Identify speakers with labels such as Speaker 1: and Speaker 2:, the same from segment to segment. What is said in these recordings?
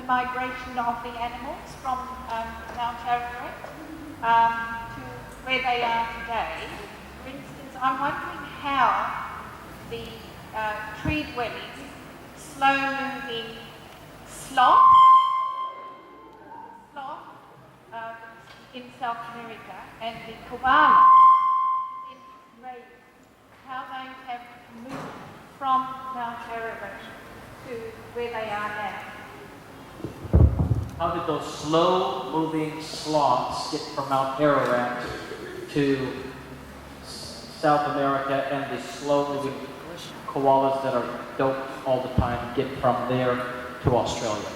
Speaker 1: migration of the animals from Mount Ararat to where they are today. For instance, I'm wondering how the tree-dwelling, slow-moving sloth in South America and the koala in Australia, how they have moved from Mount Ararat to where they are now.
Speaker 2: How did those slow-moving sloths get from Mount Ararat to South America, and the slow-moving koalas that are doped all the time get from there to Australia?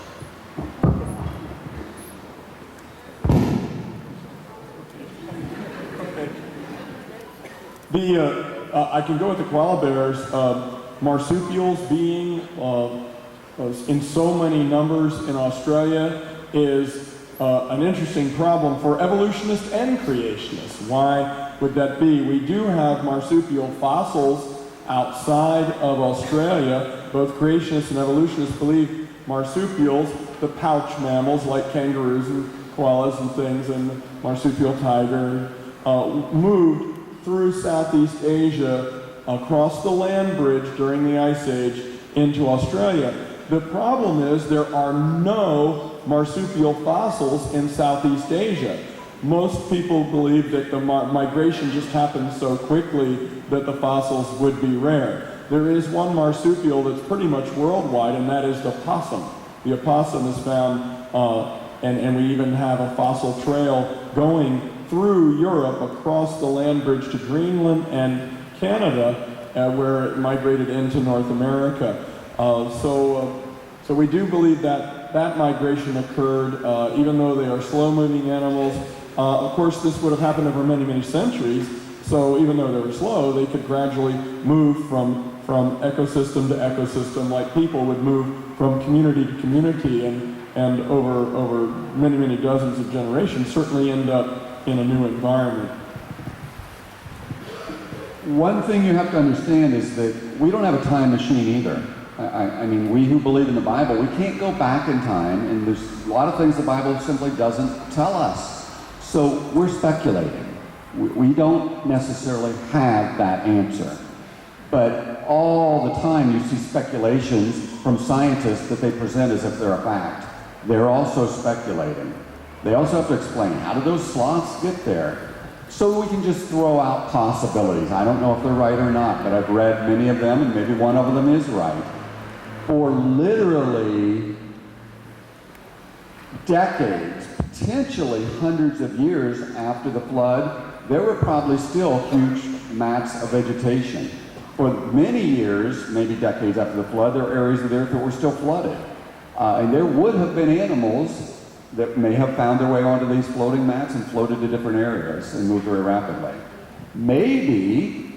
Speaker 3: I can go with the koala bears. Marsupials being in so many numbers in Australia is an interesting problem for evolutionists and creationists. Why would that be? We do have marsupial fossils outside of Australia. Both creationists and evolutionists believe marsupials, the pouch mammals like kangaroos and koalas and things, and the marsupial tiger, moved through Southeast Asia across the land bridge during the Ice Age into Australia. The problem is there are no marsupial fossils in Southeast Asia. Most people believe that the migration just happened so quickly that the fossils would be rare. There is one marsupial that's pretty much worldwide, and that is the opossum. The opossum is found, and we even have a fossil trail going through Europe across the land bridge to Greenland and Canada, where it migrated into North America. So we do believe that that migration occurred, even though they are slow-moving animals. Of course, this would have happened over many, many centuries. So even though they were slow, they could gradually move from ecosystem to ecosystem, like people would move from community to community, and over many, many dozens of generations, certainly end up in a new environment.
Speaker 4: One thing you have to understand is that we don't have a time machine either. I mean, we who believe in the Bible, we can't go back in time, and there's a lot of things the Bible simply doesn't tell us. So we're speculating. We don't necessarily have that answer. But all the time you see speculations from scientists that they present as if they're a fact. They're also speculating. They also have to explain, how did those sloths get there? So we can just throw out possibilities. I don't know if they're right or not, but I've read many of them, and maybe one of them is right. For literally decades, potentially hundreds of years after the flood, there were probably still huge mats of vegetation. For many years, maybe decades after the flood, there were areas of the earth that were still flooded. And there would have been animals that may have found their way onto these floating mats and floated to different areas and moved very rapidly. Maybe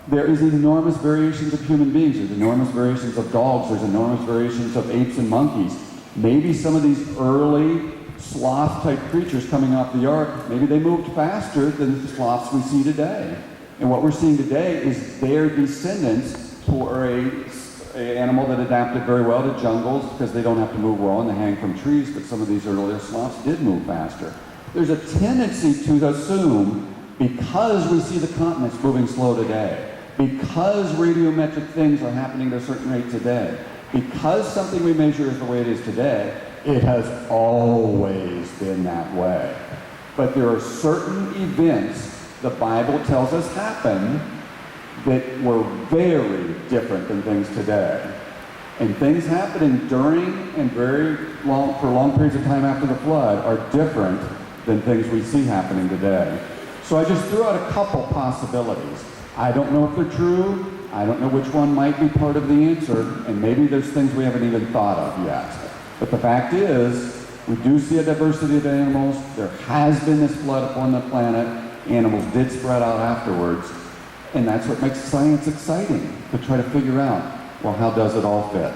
Speaker 4: there is enormous variations of human beings. There's enormous variations of dogs. There's enormous variations of apes and monkeys. Maybe some of these early sloth-type creatures coming off the ark, maybe they moved faster than the sloths we see today. And what we're seeing today is their descendants who are an animal that adapted very well to jungles because they don't have to move well and they hang from trees, but some of these earlier sloths did move faster. There's a tendency to assume, because we see the continents moving slow today, because radiometric things are happening at a certain rate today, because something we measure is the way it is today, it has always been that way. But there are certain events the Bible tells us happen that were very different than things today. And things happening during and for long periods of time after the flood are different than things we see happening today. So I just threw out a couple possibilities. I don't know if they're true. I don't know which one might be part of the answer, and maybe there's things we haven't even thought of yet. But the fact is, we do see a diversity of animals. There has been this flood upon the planet. Animals did spread out afterwards. And that's what makes science exciting, to try to figure out, well, how does it all fit?